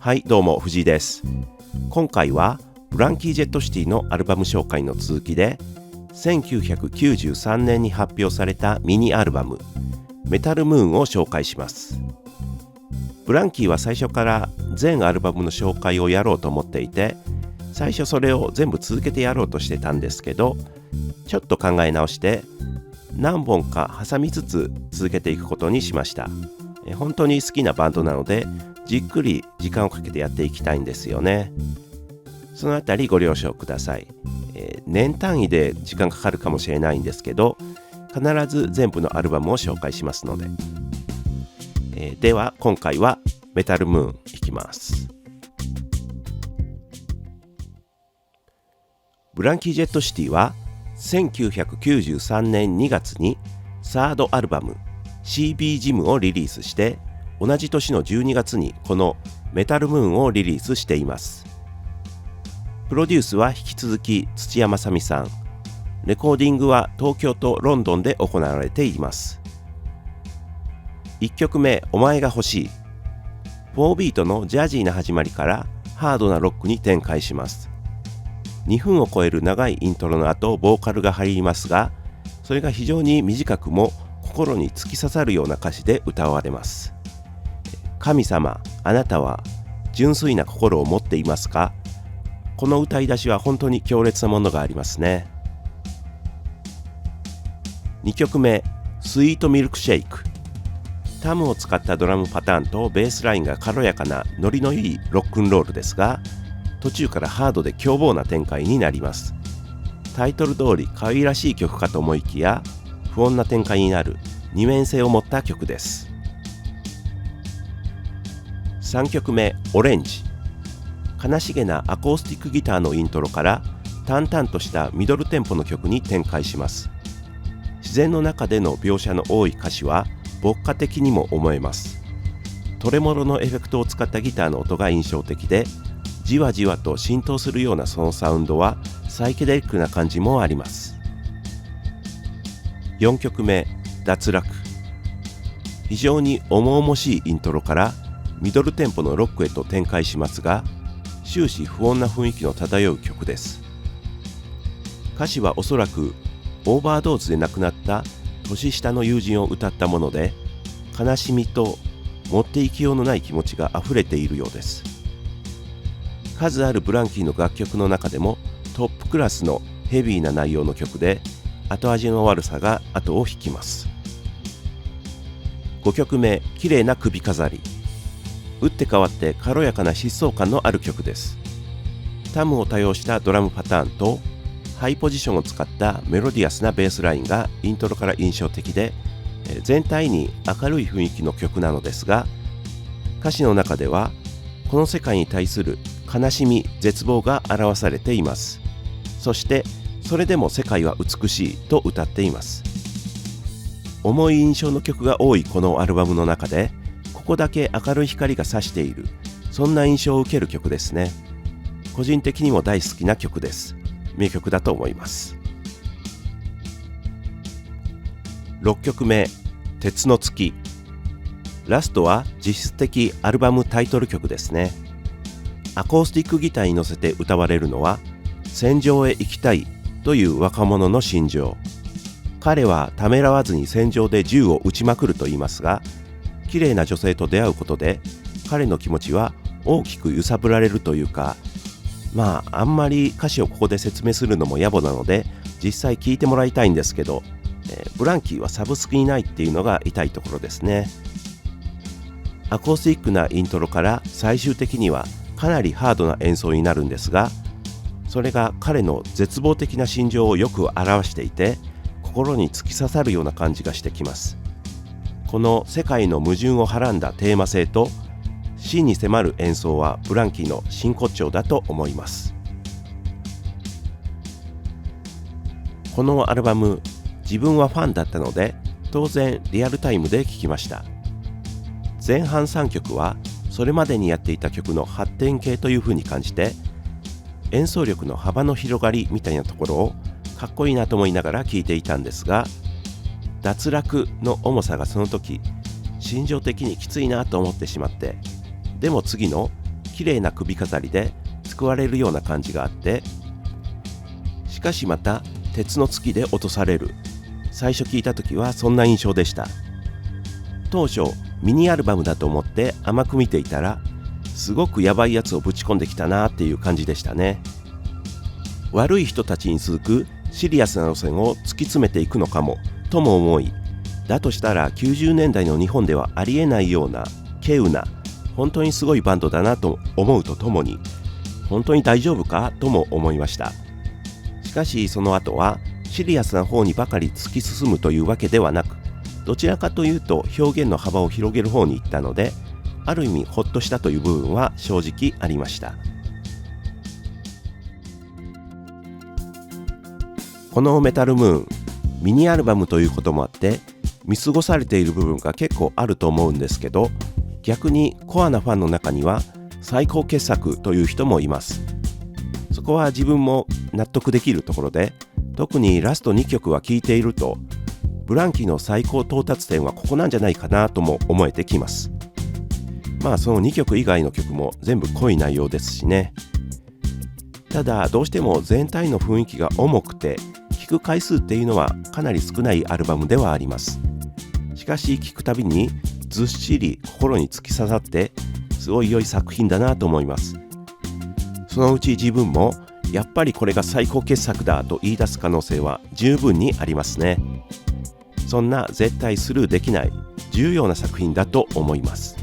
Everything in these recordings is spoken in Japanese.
はいどうも藤井です。今回はブランキー・ジェット・シティのアルバム紹介の続きで1993年に発表されたミニアルバムメタルムーンを紹介します。ブランキーは最初から全アルバムの紹介をやろうと思っていて、最初それを全部続けてやろうとしてたんですけど、ちょっと考え直して何本か挟みつつ続けていくことにしました。本当に好きなバンドなのでじっくり時間をかけてやっていきたいんですよね。そのあたりご了承ください。年単位で時間かかるかもしれないんですけど、必ず全部のアルバムを紹介しますので、では今回はメタルムーンいきます。ブランキー・ジェット・シティは1993年2月にサードアルバム CB ジムをリリースして、同じ年の12月にこのメタルムーンをリリースしています。プロデュースは引き続き土屋正美さん、レコーディングは東京とロンドンで行われています。1曲目お前が欲しい、4ビートのジャジーな始まりからハードなロックに展開します。2分を超える長いイントロの後ボーカルが入りますが、それが非常に短くも心に突き刺さるような歌詞で歌われます。神様、あなたは純粋な心を持っていますか？この歌い出しは本当に強烈なものがありますね。2曲目スイートミルクシェイク、タムを使ったドラムパターンとベースラインが軽やかなノリのいいロックンロールですが、途中からハードで凶暴な展開になります。タイトル通り可愛らしい曲かと思いきや、不穏な展開になる二面性を持った曲です。3曲目オレンジ、悲しげなアコースティックギターのイントロから淡々としたミドルテンポの曲に展開します。自然の中での描写の多い歌詞は牧歌的にも思えます。トレモロのエフェクトを使ったギターの音が印象的で、じわじわと浸透するようなそのサウンドはサイケデリックな感じもあります。4曲目脱落、非常に重々しいイントロからミドルテンポのロックへと展開しますが、終始不穏な雰囲気の漂う曲です。歌詞はおそらくオーバードーズで亡くなった年下の友人を歌ったもので、悲しみと持っていきようのない気持ちがあふれているようです。数あるブランキーの楽曲の中でもトップクラスのヘビーな内容の曲で、後味の悪さが後を引きます。5曲目綺麗な首飾り、打って変わって軽やかな疾走感のある曲です。タムを多用したドラムパターンとハイポジションを使ったメロディアスなベースラインがイントロから印象的で、全体に明るい雰囲気の曲なのですが、歌詞の中ではこの世界に対する悲しみ、絶望が表されています。そしてそれでも世界は美しいと歌っています。重い印象の曲が多いこのアルバムの中で、ここだけ明るい光が差している、そんな印象を受ける曲ですね。個人的にも大好きな曲です。名曲だと思います。6曲目鉄の月、ラストは実質的アルバムタイトル曲ですね。アコースティックギターに乗せて歌われるのは戦場へ行きたいという若者の心情。彼はためらわずに戦場で銃を撃ちまくると言いますが、綺麗な女性と出会うことで彼の気持ちは大きく揺さぶられるというか、あんまり歌詞をここで説明するのも野暮なので実際聞いてもらいたいんですけど、ブランキーはサブスクにないっていうのが痛いところですね。アコースティックなイントロから最終的にはかなりハードな演奏になるんですが、それが彼の絶望的な心情をよく表していて、心に突き刺さるような感じがしてきます。この世界の矛盾をはらんだテーマ性と真に迫る演奏はブランキーの真骨頂だと思います。このアルバム、自分はファンだったので当然リアルタイムで聴きました。前半3曲はそれまでにやっていた曲の発展系という風に感じて、演奏力の幅の広がりみたいなところをかっこいいなと思いながら聴いていたんですが、脱落の重さがその時心情的にきついなと思ってしまって、でも次の綺麗な首飾りで救われるような感じがあって、しかしまた鉄の突きで落とされる。最初聞いた時はそんな印象でした。当初ミニアルバムだと思って甘く見ていたら、すごくヤバいやつをぶち込んできたなっていう感じでしたね。悪い人たちに続くシリアスな路線を突き詰めていくのかもとも思い、だとしたら90年代の日本ではありえないような稀有な本当にすごいバンドだなと思うとともに、本当に大丈夫かとも思いました。しかしその後はシリアスな方にばかり突き進むというわけではなく、どちらかというと表現の幅を広げる方に行ったので、ある意味ほっとしたという部分は正直ありました。このメタルムーン、ミニアルバムということもあって見過ごされている部分が結構あると思うんですけど、逆にコアなファンの中には最高傑作という人もいます。そこは自分も納得できるところで、特にラスト2曲は聴いていると、ブランキーの最高到達点はここなんじゃないかなとも思えてきます。まあその2曲以外の曲も全部濃い内容ですしね。ただどうしても全体の雰囲気が重くて、聴く回数っていうのはかなり少ないアルバムではあります。しかし聴くたびにずっしり心に突き刺さって、すごい良い作品だなと思います。そのうち自分もやっぱりこれが最高傑作だと言い出す可能性は十分にありますね。そんな絶対スルーできない重要な作品だと思います。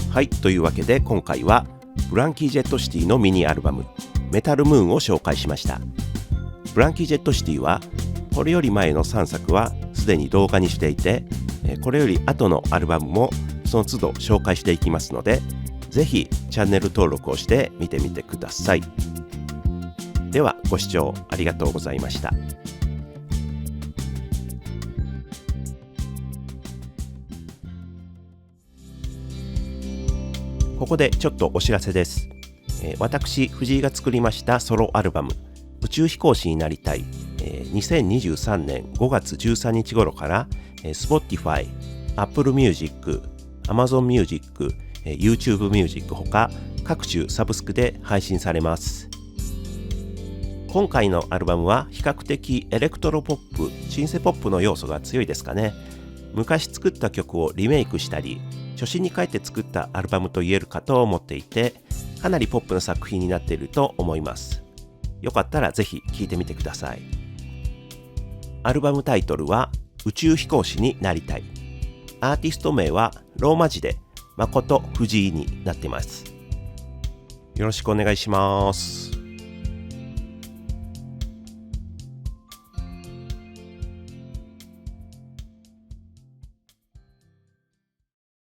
はい、というわけで今回はブランキー・ジェット・シティのミニアルバムメタルムーンを紹介しました。ブランキー・ジェット・シティはこれより前の3作はすでに動画にしていて、これより後のアルバムもその都度紹介していきますので、ぜひチャンネル登録をして見てみてください。ではご視聴ありがとうございました。ここでちょっとお知らせです。私藤井が作りましたソロアルバム宇宙飛行士になりたい、2023年5月13日頃から、Spotify、Apple Music、Amazon Music、YouTube Music ほか各種サブスクで配信されます。今回のアルバムは比較的エレクトロポップ、シンセポップの要素が強いですかね。昔作った曲をリメイクしたり、初心に帰って作ったアルバムと言えるかと思っていて、かなりポップな作品になっていると思います。よかったらぜひ聴いてみてください。アルバムタイトルは宇宙飛行士になりたい。アーティスト名はローマ字で誠藤井になっています。よろしくお願いします。